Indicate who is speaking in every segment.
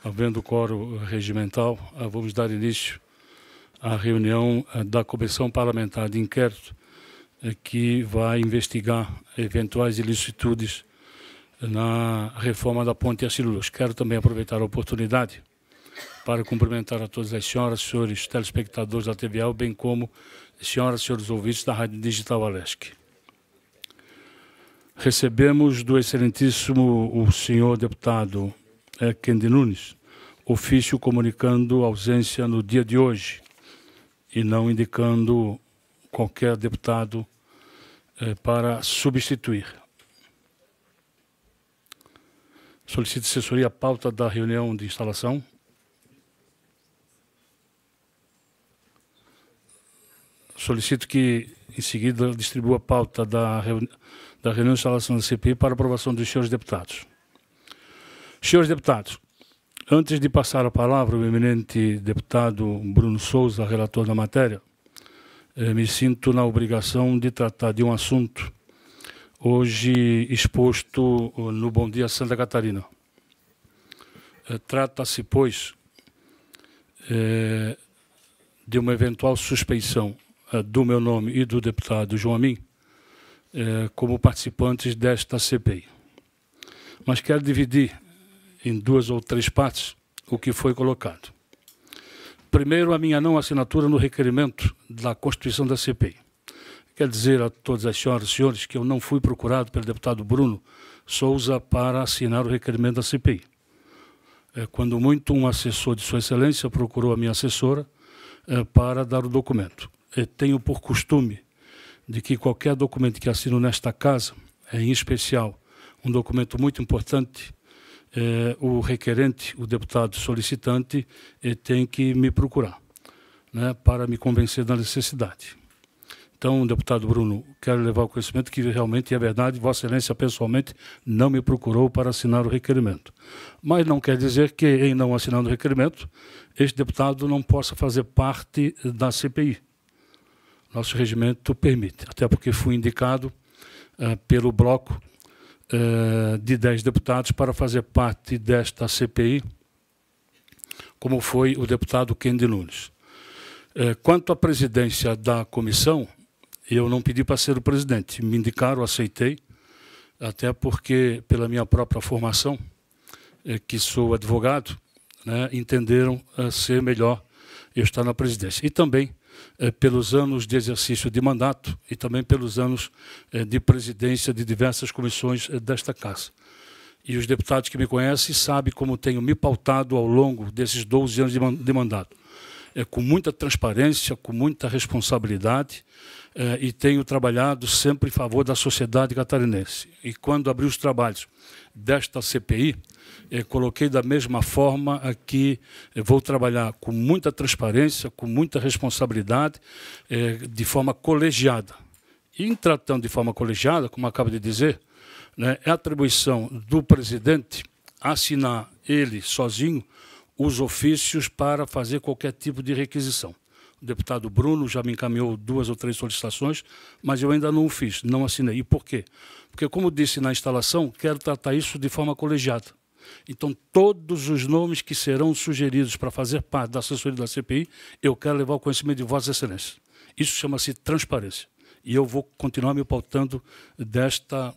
Speaker 1: Havendo quórum regimental, vamos dar início à reunião da Comissão Parlamentar de Inquérito, que vai investigar eventuais ilicitudes na reforma da Ponte Hercílio Luz. Quero também aproveitar a oportunidade para cumprimentar a todas as senhoras e senhores telespectadores da TVL, bem como senhoras e senhores ouvintes da Rádio Digital Alesc. Recebemos do excelentíssimo o senhor deputado Kendi Nunes ofício comunicando ausência no dia de hoje e não indicando qualquer deputado para substituir. Solicito assessoria a pauta da reunião de instalação. Solicito que, em seguida, distribua a pauta da reunião de instalação da CPI para aprovação dos senhores deputados. Senhores deputados, antes de passar a palavra ao eminente deputado Bruno Souza, relator da matéria, me sinto na obrigação de tratar de um assunto hoje exposto no Bom Dia Santa Catarina. Trata-se, pois, de uma eventual suspeição do meu nome e do deputado João Amin como participantes desta CPI. Mas quero dividir em 2 ou 3 partes o que foi colocado. Primeiro, a minha não assinatura no requerimento da constituição da CPI. Quero dizer a todas as senhoras e senhores que eu não fui procurado pelo deputado Bruno Souza para assinar o requerimento da CPI. Quando muito, um assessor de Sua Excelência procurou a minha assessora para dar o documento. Tenho por costume de que qualquer documento que assino nesta casa, em especial um documento muito importante, o requerente, o deputado solicitante, tem que me procurar, né, para me convencer da necessidade. Então, deputado Bruno, quero levar ao conhecimento que realmente é verdade, Vossa Excelência pessoalmente não me procurou para assinar o requerimento. Mas não quer dizer que, em não assinando o requerimento, este deputado não possa fazer parte da CPI. Nosso regimento permite, até porque fui indicado pelo bloco de 10 deputados para fazer parte desta CPI, como foi o deputado Kendi Nunes. Quanto à presidência da comissão, eu não pedi para ser o presidente, me indicaram, aceitei, até porque, pela minha própria formação, que sou advogado, né, entenderam ser melhor eu estar na presidência. E também pelos anos de exercício de mandato e também pelos anos de presidência de diversas comissões desta casa. E os deputados que me conhecem sabem como tenho me pautado ao longo desses 12 anos de mandato. Com muita transparência, com muita responsabilidade, e tenho trabalhado sempre em favor da sociedade catarinense. E quando abri os trabalhos desta CPI, coloquei da mesma forma que vou trabalhar com muita transparência, com muita responsabilidade, de forma colegiada. E em tratando de forma colegiada, como acabo de dizer, né, é atribuição do presidente assinar ele sozinho os ofícios para fazer qualquer tipo de requisição. O deputado Bruno já me encaminhou 2 ou 3 solicitações, mas eu ainda não o fiz, não assinei. E por quê? Porque, como disse na instalação, quero tratar isso de forma colegiada. Então, todos os nomes que serão sugeridos para fazer parte da assessoria da CPI, eu quero levar ao conhecimento de Vossa Excelência. Isso chama-se transparência. E eu vou continuar me pautando desta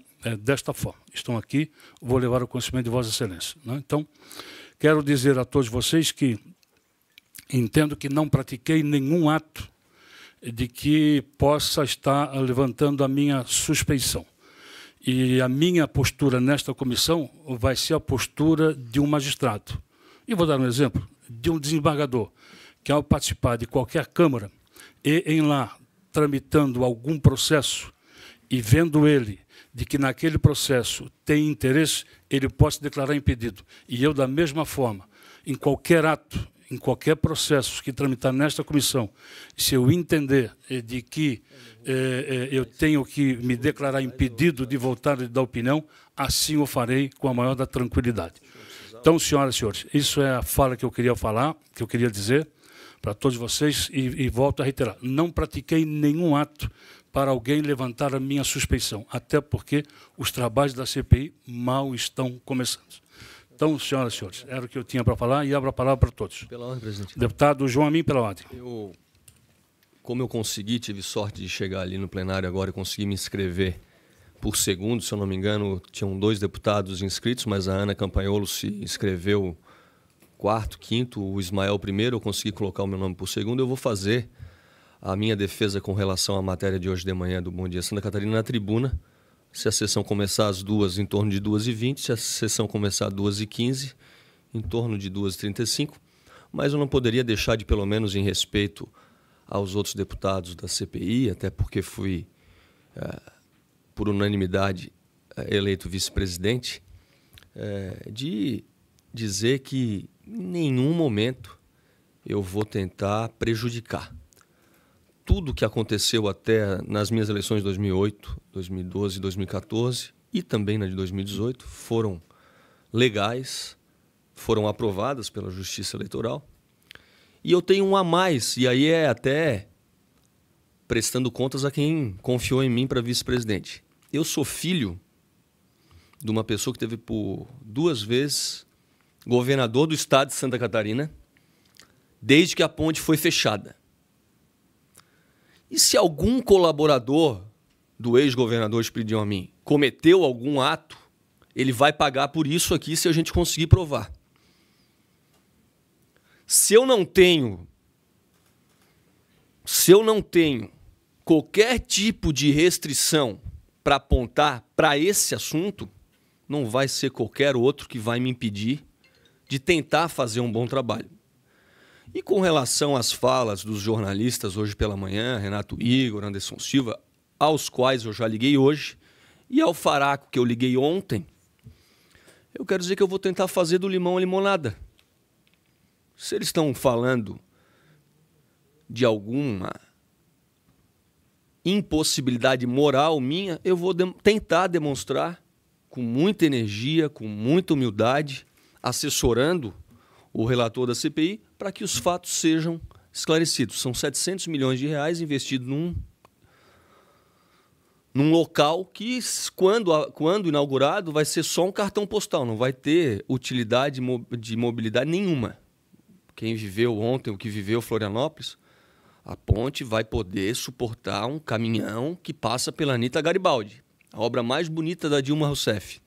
Speaker 1: forma. Estão aqui, vou levar ao conhecimento de Vossa Excelência, né? Então, quero dizer a todos vocês que entendo que não pratiquei nenhum ato de que possa estar levantando a minha suspeição. E a minha postura nesta comissão vai ser a postura de um magistrado. E vou dar um exemplo de um desembargador que, ao participar de qualquer Câmara e em lá tramitando algum processo e vendo ele de que naquele processo tem interesse, ele pode se declarar impedido. E eu, da mesma forma, em qualquer ato, em qualquer processo que tramitar nesta comissão, se eu entender de que eu tenho que me declarar impedido de voltar e dar opinião, assim o farei com a maior da tranquilidade. Então, senhoras e senhores, isso é a fala que eu queria falar, que eu queria dizer para todos vocês e volto a reiterar. Não pratiquei nenhum ato para alguém levantar a minha suspeição, até porque os trabalhos da CPI mal estão começando. Então, senhoras e senhores, era o que eu tinha para falar e abro a palavra para todos.
Speaker 2: Pela ordem, presidente.
Speaker 1: Deputado João Amin, pela ordem.
Speaker 2: Como eu tive sorte de chegar ali no plenário agora e consegui me inscrever por segundo, se eu não me engano, tinham 2 deputados inscritos, mas a Ana Campanholo se inscreveu quarto, quinto, o Ismael primeiro, eu consegui colocar o meu nome por segundo. Eu vou fazer a minha defesa com relação à matéria de hoje de manhã do Bom Dia Santa Catarina na tribuna. Se a sessão começar às 2h, em torno de 2h20, se a sessão começar às 2h15, em torno de 2h35, mas eu não poderia deixar de, pelo menos em respeito aos outros deputados da CPI, até porque fui, por unanimidade, eleito vice-presidente, de dizer que em nenhum momento eu vou tentar prejudicar. Tudo que aconteceu até nas minhas eleições de 2008, 2012 e 2014 e também na de 2018 foram legais, foram aprovadas pela Justiça Eleitoral. E eu tenho um a mais, e aí é até prestando contas a quem confiou em mim para vice-presidente. Eu sou filho de uma pessoa que teve por 2 vezes governador do estado de Santa Catarina, desde que a ponte foi fechada. E se algum colaborador do ex-governador Espiridião Amin cometeu algum ato, ele vai pagar por isso aqui se a gente conseguir provar. Se eu não tenho qualquer tipo de restrição para apontar para esse assunto, não vai ser qualquer outro que vai me impedir de tentar fazer um bom trabalho. E com relação às falas dos jornalistas hoje pela manhã, Renato Igor, Anderson Silva, aos quais eu já liguei hoje, e ao Faraco, que eu liguei ontem, eu quero dizer que eu vou tentar fazer do limão a limonada. Se eles estão falando de alguma impossibilidade moral minha, eu vou tentar demonstrar com muita energia, com muita humildade, assessorando o relator da CPI, para que os fatos sejam esclarecidos. São 700 milhões de reais investidos num local que, quando inaugurado, vai ser só um cartão postal, não vai ter utilidade de mobilidade nenhuma. Quem viveu ontem, o que viveu Florianópolis, a ponte vai poder suportar um caminhão que passa pela Anita Garibaldi, a obra mais bonita da Dilma Rousseff.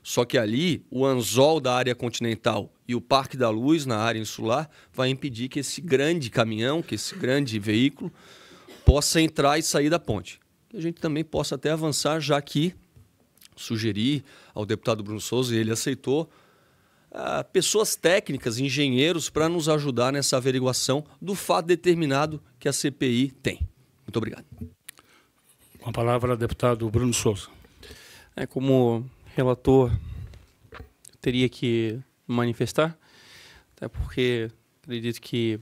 Speaker 2: Só que ali, o anzol da área continental e o Parque da Luz, na área insular, vai impedir que esse grande caminhão, que esse grande veículo, possa entrar e sair da ponte. Que a gente também possa até avançar, já que sugeri ao deputado Bruno Souza, e ele aceitou, pessoas técnicas, engenheiros, para nos ajudar nessa averiguação do fato determinado que a CPI tem. Muito obrigado.
Speaker 1: Com a palavra, deputado Bruno Souza.
Speaker 3: Como relator, eu teria que manifestar, até porque acredito que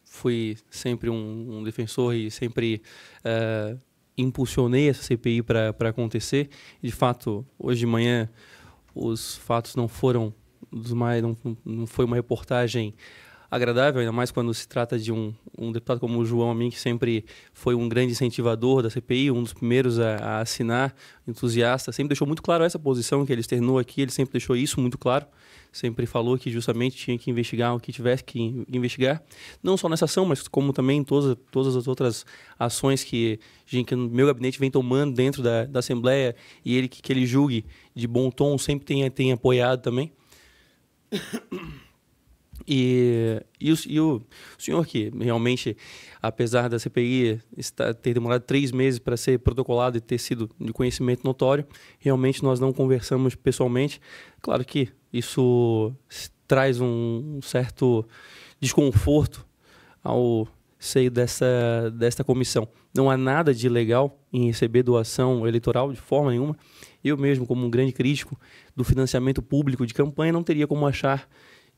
Speaker 3: fui sempre um defensor e sempre impulsionei essa CPI para acontecer. De fato, hoje de manhã, os fatos não foram não foi uma reportagem agradável, ainda mais quando se trata de um deputado como o João Amin, que sempre foi um grande incentivador da CPI, um dos primeiros a assinar, entusiasta, sempre deixou muito claro essa posição que ele externou aqui, ele sempre deixou isso muito claro, sempre falou que justamente tinha que investigar o que tivesse que investigar, não só nessa ação, mas como também em todas as outras ações que o meu gabinete vem tomando dentro da Assembleia, e ele que ele julgue de bom tom, sempre tem apoiado também. E o senhor que realmente, apesar da CPI ter demorado 3 meses para ser protocolado e ter sido de conhecimento notório, realmente nós não conversamos pessoalmente. Claro que isso traz um certo desconforto ao seio desta comissão. Não há nada de ilegal em receber doação eleitoral de forma nenhuma. Eu mesmo, como um grande crítico do financiamento público de campanha, não teria como achar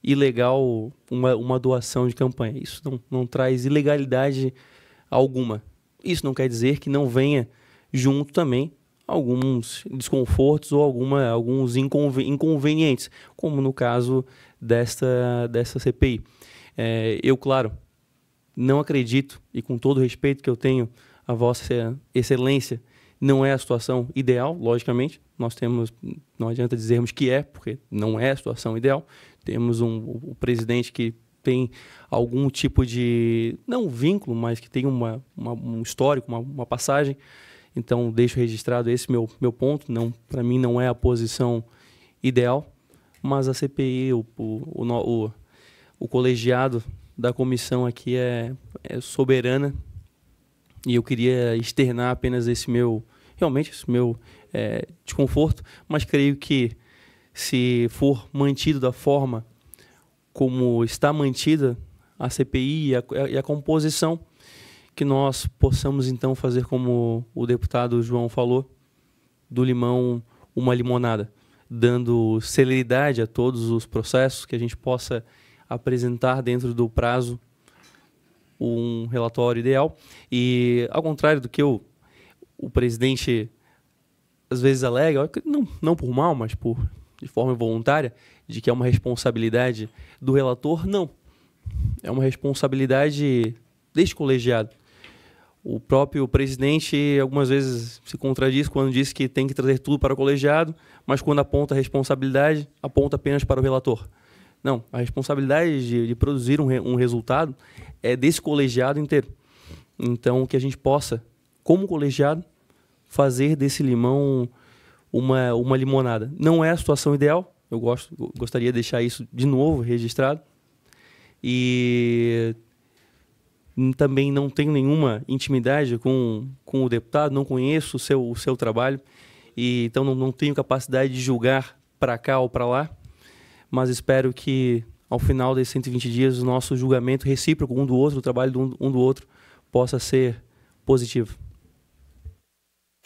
Speaker 3: ilegal uma doação de campanha. Isso não traz ilegalidade alguma. Isso não quer dizer que não venha junto também alguns desconfortos ou alguns inconvenientes, como no caso dessa CPI. Eu, claro, não acredito, e com todo o respeito que eu tenho a Vossa Excelência, Não é a situação ideal, logicamente. Nós temos, não adianta dizermos que é, porque não é a situação ideal. Temos o presidente que tem algum tipo de, não vínculo, mas que tem um histórico, uma passagem. Então, deixo registrado esse meu ponto. Para mim, não é a posição ideal, mas a CPI, o colegiado da comissão aqui é soberana, e eu queria externar apenas realmente esse meu desconforto, mas creio que, se for mantido da forma como está mantida a CPI e a composição, que nós possamos então fazer como o deputado João falou, do limão uma limonada, dando celeridade a todos os processos, que a gente possa apresentar dentro do prazo um relatório ideal. E, ao contrário do que o presidente às vezes alega, não por mal, mas de forma voluntária, de que é uma responsabilidade do relator, não. É uma responsabilidade deste colegiado. O próprio presidente algumas vezes se contradiz quando diz que tem que trazer tudo para o colegiado, mas quando aponta a responsabilidade, aponta apenas para o relator. Não, a responsabilidade de produzir um resultado é desse colegiado inteiro. Então, que a gente possa, como colegiado, fazer desse limão uma limonada. Não é a situação ideal, eu gostaria de deixar isso de novo registrado. E também não tenho nenhuma intimidade com o deputado, não conheço o seu trabalho, e então não tenho capacidade de julgar para cá ou para lá, mas espero que, ao final desses 120 dias, o nosso julgamento recíproco um do outro, o trabalho um do outro, possa ser positivo.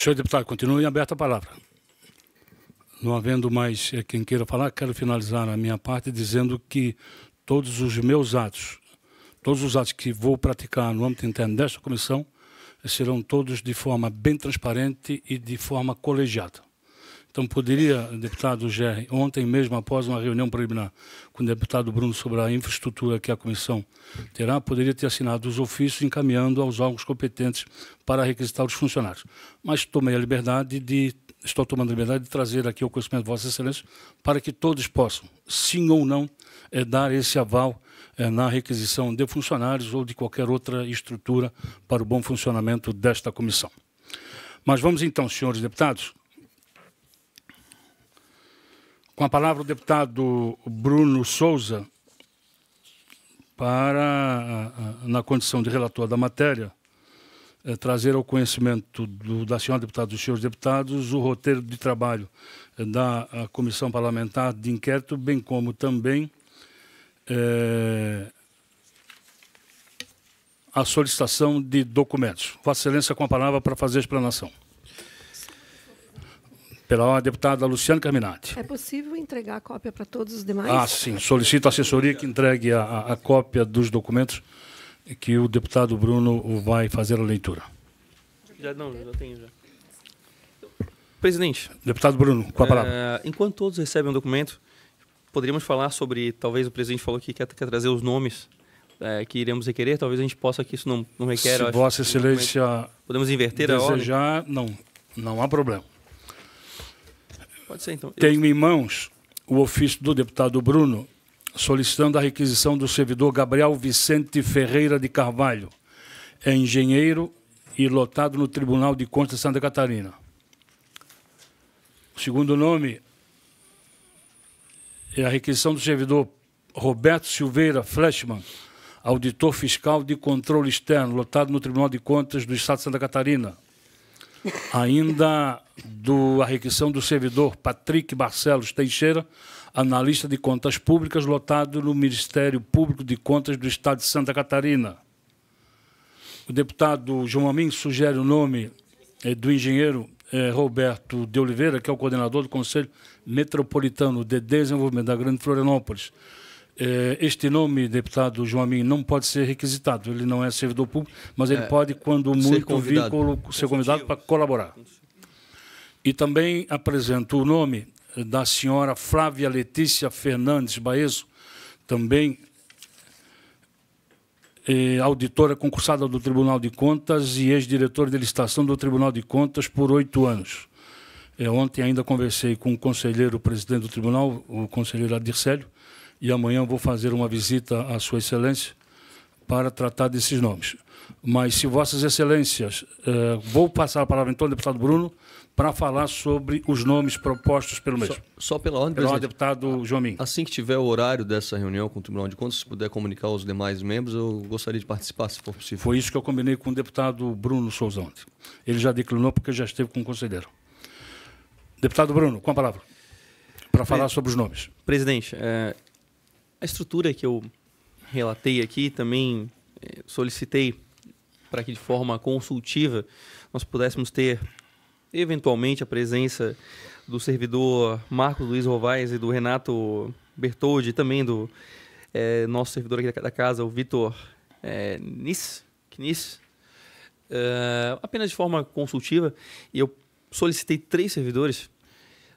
Speaker 1: Senhor deputado, continue aberta a palavra. Não havendo mais quem queira falar, quero finalizar a minha parte dizendo que todos os meus atos, todos os atos que vou praticar no âmbito interno desta comissão, serão todos de forma bem transparente e de forma colegiada. Então, poderia, deputado Gerry, ontem mesmo, após uma reunião preliminar com o deputado Bruno sobre a infraestrutura que a comissão terá, poderia ter assinado os ofícios encaminhando aos órgãos competentes para requisitar os funcionários. Mas estou tomando a liberdade de trazer aqui ao conhecimento de Vossa Excelência para que todos possam, sim ou não, dar esse aval na requisição de funcionários ou de qualquer outra estrutura para o bom funcionamento desta comissão. Mas vamos então, senhores deputados. Com a palavra o deputado Bruno Souza, para, na condição de relator da matéria, trazer ao conhecimento da senhora deputada e dos senhores deputados o roteiro de trabalho da Comissão Parlamentar de Inquérito, bem como também a solicitação de documentos. Vossa Excelência, com a palavra para fazer a explanação. Pela ordem, a deputada Luciana Carminati.
Speaker 4: É possível entregar a cópia para todos os demais?
Speaker 1: Ah, sim. Solicito à assessoria que entregue a cópia dos documentos que o deputado Bruno vai fazer a leitura.
Speaker 3: Já tenho. Presidente.
Speaker 1: Deputado Bruno, com a palavra.
Speaker 3: Enquanto todos recebem um documento, poderíamos falar sobre, talvez o presidente falou que quer trazer os nomes que iremos requerer, talvez a gente possa, que isso não requer...
Speaker 1: Se Vossa Excelência
Speaker 3: podemos inverter a ordem?
Speaker 1: Desejar, não há problema.
Speaker 3: Pode ser, então.
Speaker 1: Tenho em mãos o ofício do deputado Bruno solicitando a requisição do servidor Gabriel Vicente Ferreira de Carvalho, engenheiro e lotado no Tribunal de Contas de Santa Catarina. O segundo nome é a requisição do servidor Roberto Silveira Fleshman, auditor fiscal de controle externo, lotado no Tribunal de Contas do Estado de Santa Catarina. Ainda a requisição do servidor Patrick Barcelos Teixeira, analista de contas públicas, lotado no Ministério Público de Contas do Estado de Santa Catarina. O deputado João Amin sugere o nome do engenheiro Roberto de Oliveira, que é o coordenador do Conselho Metropolitano de Desenvolvimento da Grande Florianópolis. Este nome, deputado João Amin, não pode ser requisitado, ele não é servidor público, mas ele pode, quando muito, ser convidado para colaborar. E também apresento o nome da senhora Flávia Letícia Fernandes Baezo, também auditora concursada do Tribunal de Contas e ex-diretora de licitação do Tribunal de Contas por 8 anos. Ontem ainda conversei com o conselheiro presidente do tribunal, o conselheiro Adircélio, e amanhã vou fazer uma visita à Sua Excelência para tratar desses nomes. Mas, se Vossas Excelências, vou passar a palavra então ao deputado Bruno para falar sobre os nomes propostos pelo mesmo.
Speaker 2: Só pela ordem,
Speaker 1: pelo
Speaker 2: presidente.
Speaker 1: deputado João Min.
Speaker 2: Assim que tiver o horário dessa reunião com o Tribunal de Contas, se puder comunicar aos demais membros, eu gostaria de participar, se for possível.
Speaker 1: Foi isso que eu combinei com o deputado Bruno Souza ontem. Ele já declinou porque já esteve com o conselheiro. Deputado Bruno, com a palavra, para falar sobre os nomes.
Speaker 3: Presidente, a estrutura que eu relatei aqui, também solicitei para que de forma consultiva nós pudéssemos ter eventualmente a presença do servidor Marcos Luiz Rovais e do Renato Bertoldi, também do nosso servidor aqui da casa, o Vitor Kniss, apenas de forma consultiva. E eu solicitei 3 servidores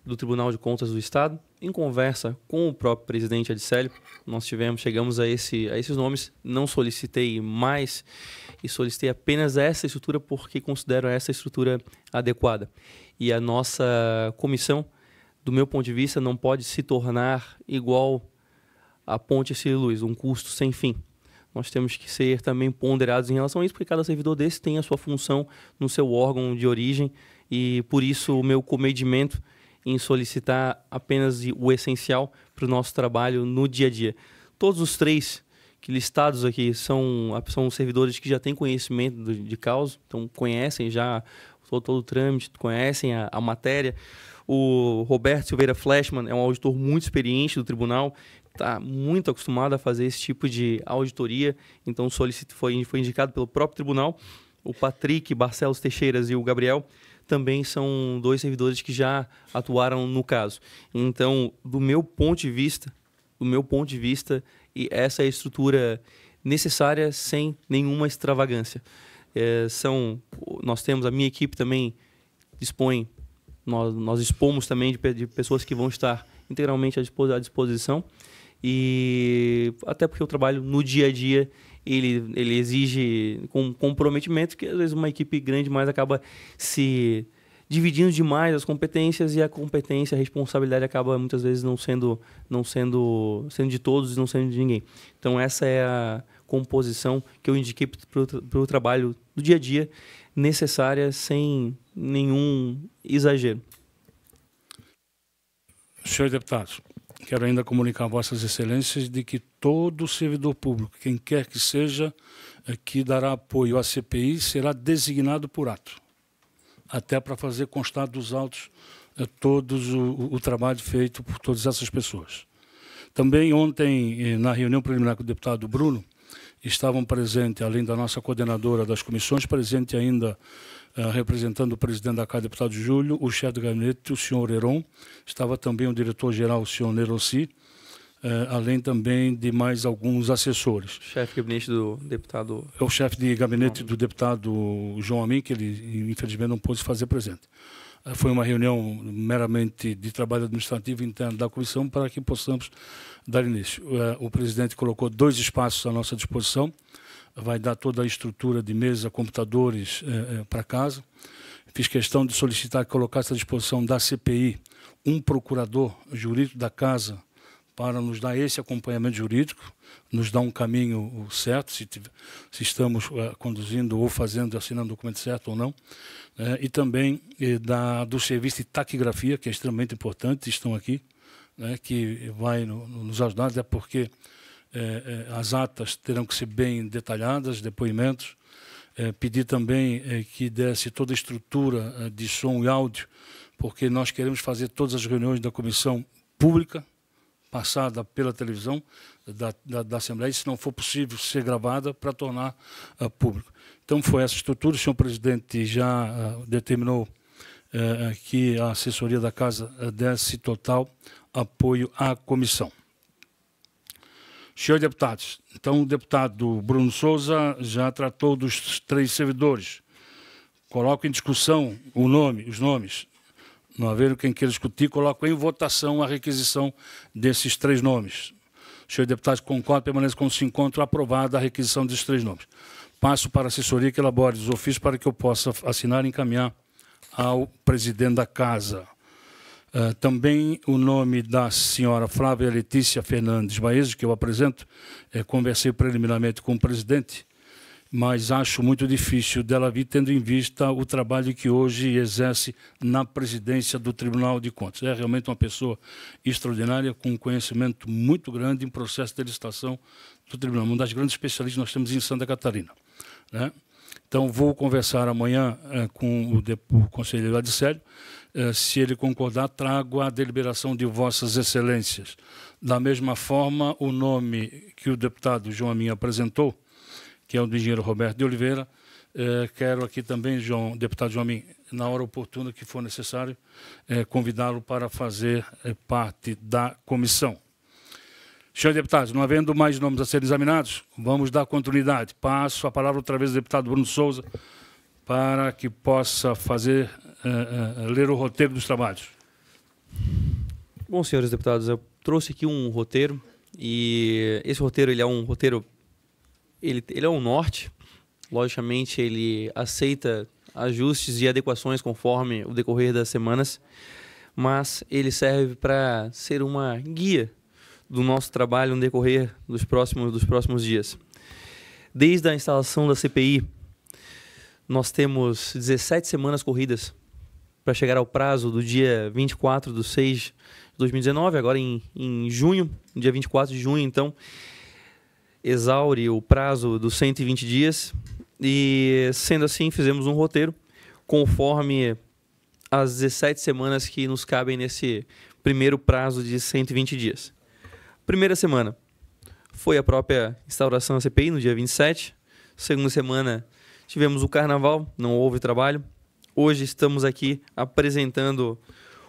Speaker 3: do Tribunal de Contas do Estado. Em conversa com o próprio presidente Adircélio, nós chegamos a esses nomes. Não solicitei mais e solicitei apenas essa estrutura porque considero essa estrutura adequada. E a nossa comissão, do meu ponto de vista, não pode se tornar igual a Ponte Ercílio Luz, um custo sem fim. Nós temos que ser também ponderados em relação a isso, porque cada servidor desse tem a sua função no seu órgão de origem e, por isso, o meu comedimento em solicitar apenas o essencial para o nosso trabalho no dia a dia. Todos os 3 que listados aqui são servidores que já têm conhecimento de causa, então conhecem já todo o trâmite, conhecem a matéria. O Roberto Silveira Fleshman é um auditor muito experiente do tribunal, está muito acostumado a fazer esse tipo de auditoria, então foi indicado pelo próprio tribunal. O Patrick Barcelos Teixeiras e o Gabriel também são 2 servidores que já atuaram no caso. Então, do meu ponto de vista, e essa é a estrutura necessária sem nenhuma extravagância. Nós temos, a minha equipe também nós dispomos também de pessoas que vão estar integralmente à disposição, e até porque o trabalho no dia a dia ele exige comprometimento, que às vezes uma equipe grande mais acaba se dividindo demais as competências, e a competência, a responsabilidade acaba muitas vezes não sendo de todos e não sendo de ninguém. Então essa é a composição que eu indiquei para o trabalho do dia a dia, necessária sem nenhum exagero.
Speaker 1: Senhores deputados, quero ainda comunicar a Vossas Excelências de que todo servidor público, quem quer que seja, que dará apoio à CPI, será designado por ato, até para fazer constar dos autos todos o trabalho feito por todas essas pessoas. Também ontem, na reunião preliminar com o deputado Bruno, estavam presentes, além da nossa coordenadora das comissões, presente ainda representando o presidente da Casa, deputado Júlio, o chefe do gabinete, o senhor Heron, estava também o diretor-geral, o senhor Nerossi, além também de mais alguns assessores.
Speaker 3: Chefe de gabinete do deputado...
Speaker 1: É o chefe de gabinete do deputado João Amin, que ele infelizmente não pôde fazer presente. Foi uma reunião meramente de trabalho administrativo interno da comissão para que possamos dar início. O presidente colocou 2 espaços à nossa disposição, vai dar toda a estrutura de mesa, computadores para casa. Fiz questão de solicitar que colocasse à disposição da CPI um procurador jurídico da casa para nos dar esse acompanhamento jurídico, nos dar um caminho certo, se estamos conduzindo ou assinando o documento certo ou não, e também do serviço de taquigrafia, que é extremamente importante, estão aqui, que vai nos ajudar, até porque as atas terão que ser bem detalhadas, depoimentos. Pedir também que desse toda a estrutura de som e áudio, porque nós queremos fazer todas as reuniões da comissão pública, passada pela televisão da Assembleia, e, se não for possível, ser gravada para tornar público. Então, foi essa estrutura. O senhor presidente já determinou que a assessoria da Casa desse total apoio à comissão. Senhores deputados, então o deputado Bruno Souza já tratou dos 3 servidores. Coloco em discussão os nomes. Não haver quem queira discutir, coloco em votação a requisição desses 3 nomes. Os senhores deputados concordam, permaneçam como se encontram, aprovada a requisição desses 3 nomes. Passo para a assessoria que elabore os ofícios para que eu possa assinar e encaminhar ao presidente da Casa. Também o nome da senhora Flávia Letícia Fernandes Baez, que eu apresento, conversei preliminarmente com o presidente, mas acho muito difícil dela vir, tendo em vista o trabalho que hoje exerce na presidência do Tribunal de Contas. É realmente uma pessoa extraordinária, com um conhecimento muito grande em processo de licitação do Tribunal, uma das grandes especialistas que nós temos em Santa Catarina, né? Então, vou conversar amanhã com o conselheiro Adicélio. Se ele concordar, trago a deliberação de vossas excelências. Da mesma forma, o nome que o deputado João Amin apresentou, que é o do engenheiro Roberto de Oliveira, quero aqui também, deputado João Amin, na hora oportuna que for necessário, convidá-lo para fazer parte da comissão. Senhores deputados, não havendo mais nomes a serem examinados, vamos dar continuidade. Passo a palavra outra vez ao deputado Bruno Souza para que possa fazer, ler o roteiro dos trabalhos.
Speaker 3: Bom, senhores deputados, eu trouxe aqui um roteiro e esse roteiro ele é um roteiro, ele é um norte. Logicamente, ele aceita ajustes e adequações conforme o decorrer das semanas, mas ele serve para ser uma guia do nosso trabalho no decorrer dos próximos dias. Desde a instalação da CPI, nós temos 17 semanas corridas para chegar ao prazo do dia 24/6 de 2019, agora em junho, dia 24 de junho, então, exaure o prazo dos 120 dias e, sendo assim, fizemos um roteiro conforme as 17 semanas que nos cabem nesse primeiro prazo de 120 dias. Primeira semana foi a própria instauração da CPI, no dia 27. Segunda semana tivemos o Carnaval, não houve trabalho. Hoje estamos aqui apresentando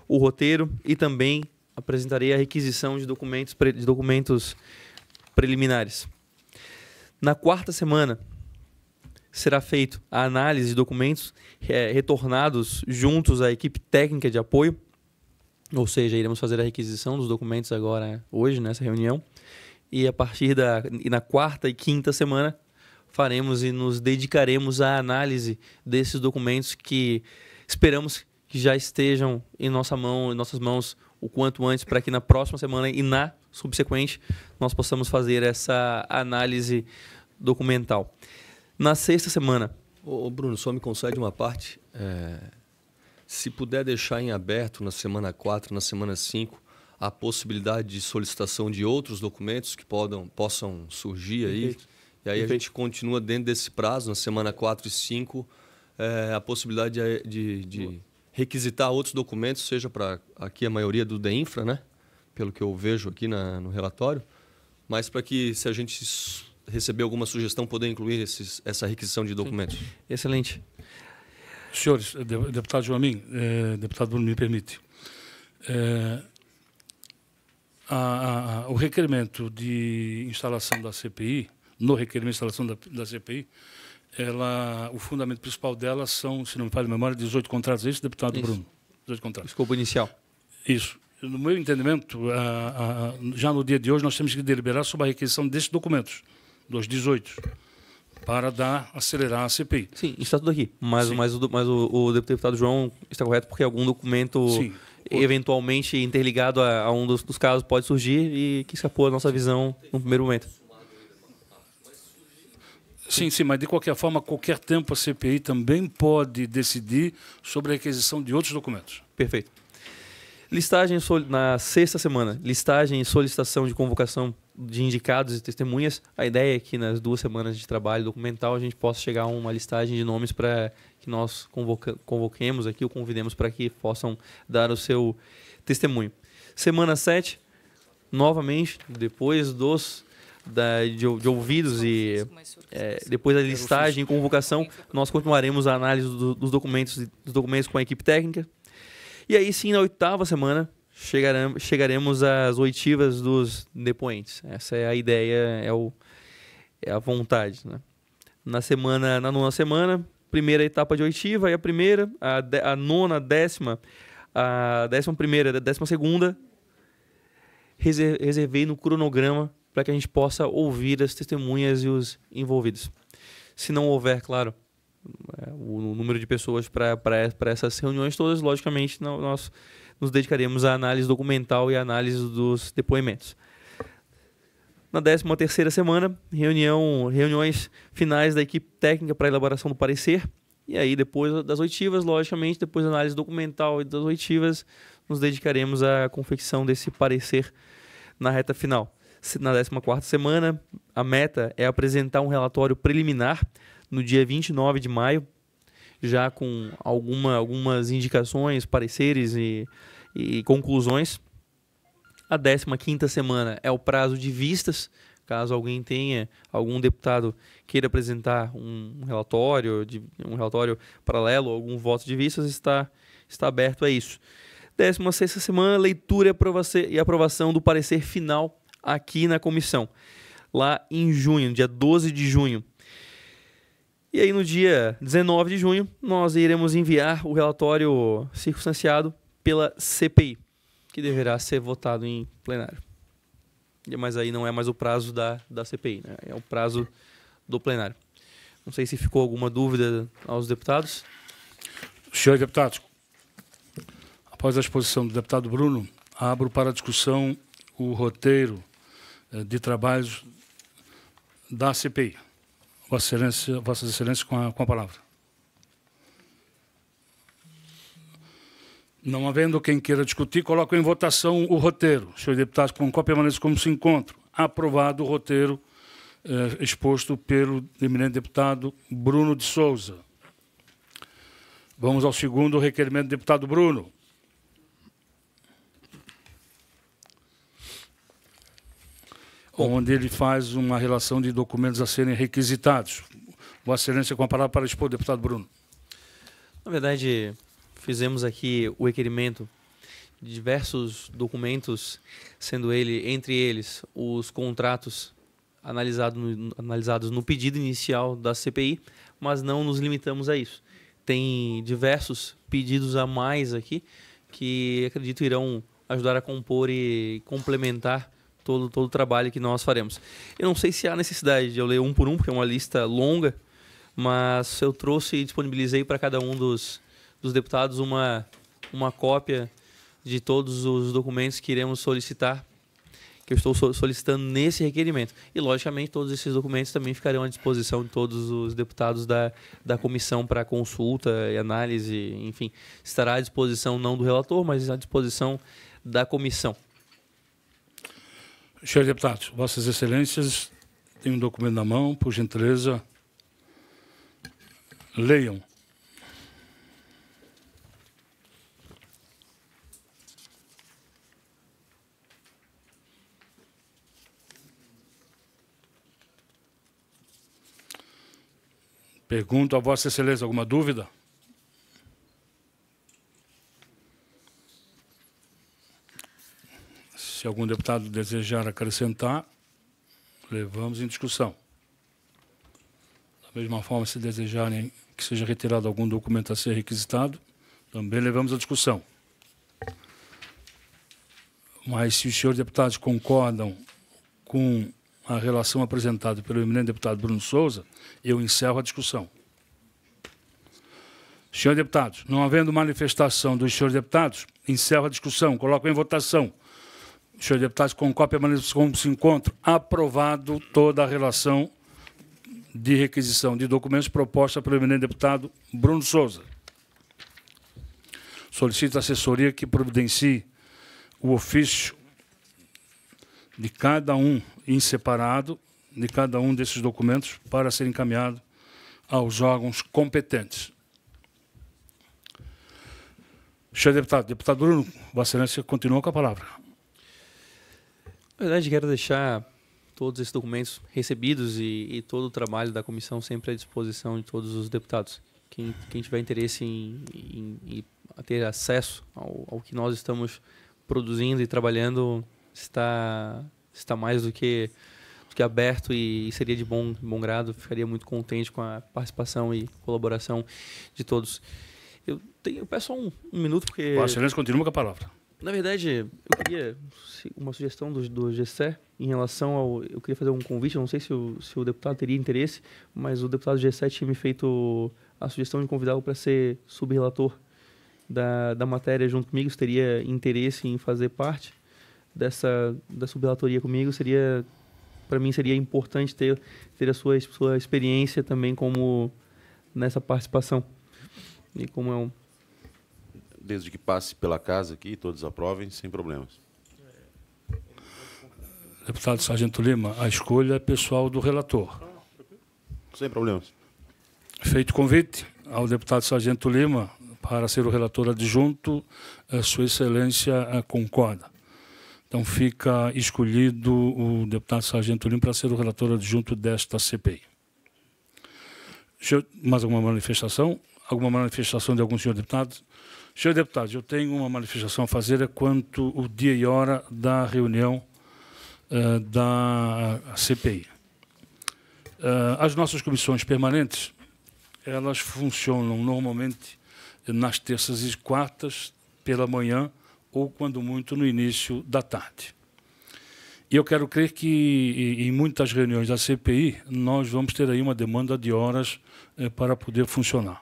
Speaker 3: o roteiro e também apresentarei a requisição de documentos preliminares. Na quarta semana será feita a análise de documentos retornados juntos à equipe técnica de apoio. Ou seja, iremos fazer a requisição dos documentos agora, hoje, nessa reunião. E a partir na quarta e quinta semana, faremos e nos dedicaremos à análise desses documentos que esperamos que já estejam em nossas mãos o quanto antes, para que na próxima semana e na subsequente nós possamos fazer essa análise documental. Na sexta semana...
Speaker 2: Ô Bruno, só me concede uma parte... Se puder deixar em aberto na semana 4, na semana 5, a possibilidade de solicitação de outros documentos que possam surgir aí. Perfeito. E aí Perfeito. A gente continua dentro desse prazo, na semana 4 e 5, a possibilidade de requisitar outros documentos, seja para aqui a maioria do DEINFRA, né? Pelo que eu vejo aqui no relatório, mas para que, se a gente receber alguma sugestão, poder incluir essa requisição de documentos.
Speaker 3: Sim. Excelente.
Speaker 1: Senhores, deputado João Amin, deputado Bruno, me permite. O requerimento de instalação da CPI, no requerimento de instalação da CPI, o fundamento principal dela são, se não me falha a memória, 18 contratos. É isso, deputado
Speaker 3: isso.
Speaker 1: Bruno? 18 contratos.
Speaker 3: Escopo inicial.
Speaker 1: Isso. No meu entendimento, já no dia de hoje, nós temos que deliberar sobre a requisição desses documentos, dos 18. Para acelerar a CPI.
Speaker 3: Sim, está tudo aqui. Mas o deputado João está correto, porque algum documento eventualmente interligado a um dos casos pode surgir e que escapou da nossa visão no primeiro momento.
Speaker 1: Sim, mas de qualquer forma, a qualquer tempo a CPI também pode decidir sobre a requisição de outros documentos.
Speaker 3: Perfeito. Listagem na sexta semana, listagem e solicitação de convocação de indicados e testemunhas. A ideia é que nas 2 semanas de trabalho documental a gente possa chegar a uma listagem de nomes para que nós convoquemos aqui ou convidemos para que possam dar o seu testemunho. Semana 7, novamente, depois de ouvidos e depois da listagem e convocação, nós continuaremos a análise dos documentos com a equipe técnica. E aí sim, na 8ª semana, chegaremos às oitivas dos depoentes. Essa é a ideia, é a vontade, né? Na 9ª semana, primeira etapa de oitiva, aí a primeira, a 9ª, a 10ª, a 11ª, a 12ª, reservei no cronograma para que a gente possa ouvir as testemunhas e os envolvidos. Se não houver, claro, o número de pessoas para essas reuniões todas, logicamente, nós nos dedicaremos à análise documental e à análise dos depoimentos. Na 13ª semana, reuniões finais da equipe técnica para a elaboração do parecer. E aí, depois das oitivas, logicamente, depois da análise documental e das oitivas, nos dedicaremos à confecção desse parecer na reta final. Na 14ª semana, a meta é apresentar um relatório preliminar no dia 29 de maio, já com algumas indicações, pareceres e conclusões. A 15ª semana é o prazo de vistas, caso algum deputado queira apresentar um relatório paralelo, algum voto de vistas, está aberto a isso. 16ª semana, leitura e aprovação do parecer final aqui na comissão, lá em junho, dia 12 de junho. E aí no dia 19 de junho, nós iremos enviar o relatório circunstanciado pela CPI, que deverá ser votado em plenário. Mas aí não é mais o prazo da CPI, né? É o prazo do plenário. Não sei se ficou alguma dúvida aos deputados.
Speaker 1: Senhores deputados, após a exposição do deputado Bruno, abro para discussão o roteiro de trabalhos da CPI. Vossas Excelências, com a palavra. Não havendo quem queira discutir, coloco em votação o roteiro. Senhores deputados, com qual permanece como se encontram. Aprovado o roteiro exposto pelo eminente deputado Bruno de Souza. Vamos ao segundo requerimento do deputado Bruno. Onde ele faz uma relação de documentos a serem requisitados. Vossa Excelência, com a palavra para expor, deputado Bruno.
Speaker 3: Na verdade, fizemos aqui o requerimento de diversos documentos, sendo entre eles os contratos analisados no pedido inicial da CPI, mas não nos limitamos a isso. Tem diversos pedidos a mais aqui que acredito irão ajudar a compor e complementar todo o trabalho que nós faremos. Eu não sei se há necessidade de eu ler um por um, porque é uma lista longa, mas eu trouxe e disponibilizei para cada um dos deputados uma cópia de todos os documentos que iremos solicitar, que eu estou solicitando nesse requerimento. E, logicamente, todos esses documentos também ficarão à disposição de todos os deputados da comissão para consulta e análise, enfim, estará à disposição não do relator, mas à disposição da comissão.
Speaker 1: Senhores deputados, Vossas Excelências têm um documento na mão, por gentileza, leiam. Pergunto a Vossa Excelência, alguma dúvida? Se algum deputado desejar acrescentar, levamos em discussão. Da mesma forma, se desejarem que seja retirado algum documento a ser requisitado, também levamos à discussão. Mas se os senhores deputados concordam com a relação apresentada pelo eminente deputado Bruno Souza, eu encerro a discussão. Senhores deputados, não havendo manifestação dos senhores deputados, encerro a discussão, coloco em votação. Senhores deputados, com cópia como se encontram, aprovado toda a relação de requisição de documentos proposta pelo eminente deputado Bruno Souza. Solicito à assessoria que providencie o ofício de cada um em separado, de cada um desses documentos, para ser encaminhado aos órgãos competentes. Senhor deputado Bruno, Vossa Excelência continua com a palavra.
Speaker 3: Na verdade, quero deixar todos esses documentos recebidos e todo o trabalho da comissão sempre à disposição de todos os deputados. Quem tiver interesse em ter acesso ao que nós estamos produzindo e trabalhando está mais do que aberto e seria de bom grado. Ficaria muito contente com a participação e colaboração de todos. Eu peço só um minuto, porque...
Speaker 1: Vossa Excelência continua com a palavra.
Speaker 3: Na verdade, eu queria uma sugestão do GCE em relação ao... Eu queria fazer um convite, eu não sei se o deputado teria interesse, mas o deputado GCE tinha me feito a sugestão de convidá-lo para ser subrelator da matéria junto comigo. Se teria interesse em fazer parte da subrelatoria comigo, para mim seria importante ter a sua experiência também como nessa participação. E como é um...
Speaker 5: Desde que passe pela casa aqui, todos aprovem, sem problemas.
Speaker 1: Deputado Sargento Lima, a escolha é pessoal do relator.
Speaker 5: Sem problemas.
Speaker 1: Feito convite ao deputado Sargento Lima para ser o relator adjunto, Sua Excelência concorda. Então, fica escolhido o deputado Sargento Lima para ser o relator adjunto desta CPI. Mais alguma manifestação? Alguma manifestação de algum senhor deputado? Senhor deputado, eu tenho uma manifestação a fazer quanto o dia e hora da reunião da CPI. As nossas comissões permanentes, elas funcionam normalmente nas terças e quartas pela manhã ou, quando muito, no início da tarde. E eu quero crer que, em muitas reuniões da CPI, nós vamos ter aí uma demanda de horas para poder funcionar.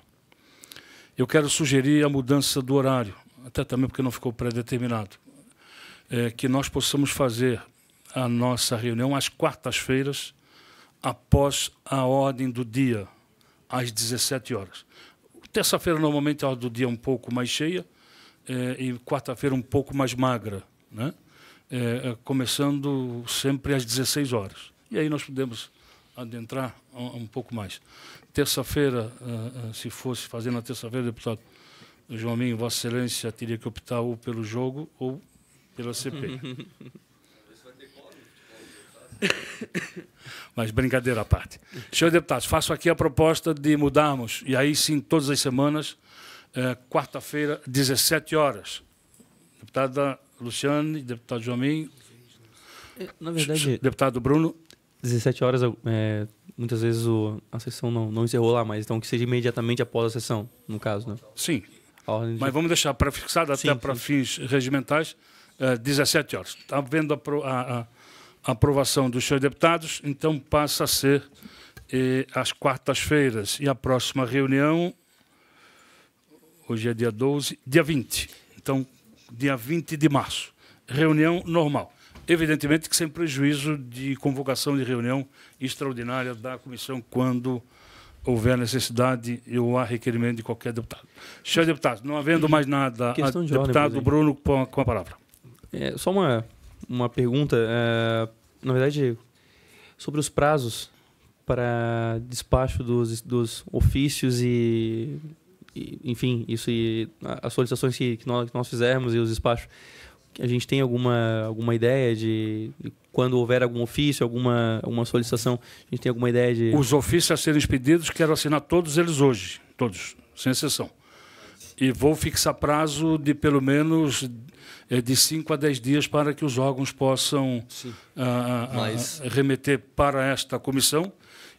Speaker 1: Eu quero sugerir a mudança do horário, até também porque não ficou pré-determinado, que nós possamos fazer a nossa reunião às quartas-feiras, após a ordem do dia, às 17 horas. Terça-feira, normalmente, a ordem do dia é um pouco mais cheia, e quarta-feira um pouco mais magra, né? Começando sempre às 16 horas. E aí nós podemos adentrar um pouco mais. Terça-feira, se fosse fazer na terça-feira, deputado João Minho, Vossa Excelência teria que optar ou pelo jogo ou pela CPI. Mas brincadeira à parte. Senhor deputado, faço aqui a proposta de mudarmos, e aí sim, todas as semanas, quarta-feira, 17 horas. Deputada Luciane, deputado João Minho.
Speaker 3: Na verdade,
Speaker 1: deputado Bruno.
Speaker 3: 17 horas, muitas vezes a sessão não encerrou lá, mas então que seja imediatamente após a sessão, no caso, né?
Speaker 1: Sim, mas vamos deixar prefixado até para fins regimentais, 17 horas. Está havendo a aprovação dos senhores deputados, então passa a ser às quartas-feiras. E a próxima reunião, hoje é dia 12, dia 20. Então, dia 20 de março, reunião normal. Evidentemente que sem prejuízo de convocação de reunião extraordinária da comissão quando houver necessidade ou há requerimento de qualquer deputado. Senhor deputado, não havendo mais nada, deputado Bruno com a palavra.
Speaker 3: Só uma pergunta, na verdade, sobre os prazos para despacho dos ofícios e enfim, isso e as solicitações que nós fizermos e os despachos. A gente tem alguma ideia de quando houver algum ofício, alguma solicitação, a gente tem alguma ideia de...
Speaker 1: Os ofícios a serem expedidos, quero assinar todos eles hoje, todos, sem exceção. E vou fixar prazo de pelo menos de 5 a 10 dias para que os órgãos possam remeter para esta comissão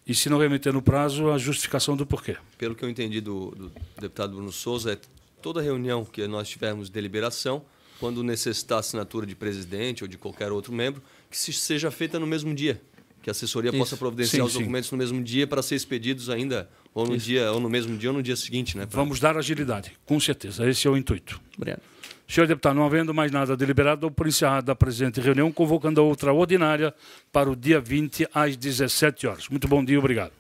Speaker 1: e, se não remeter no prazo, a justificação do porquê.
Speaker 2: Pelo que eu entendi do deputado Bruno Souza, toda reunião que nós tivermos deliberação, quando necessitar assinatura de presidente ou de qualquer outro membro, que seja feita no mesmo dia, que a assessoria possa providenciar os documentos no mesmo dia para ser expedidos ainda ou no mesmo dia ou no dia seguinte, né?
Speaker 1: Vamos dar agilidade, com certeza. Esse é o intuito.
Speaker 3: Obrigado.
Speaker 1: Senhor deputado, não havendo mais nada deliberado, dou por encerrada a presente reunião, convocando a outra ordinária para o dia 20 às 17 horas. Muito bom dia, obrigado.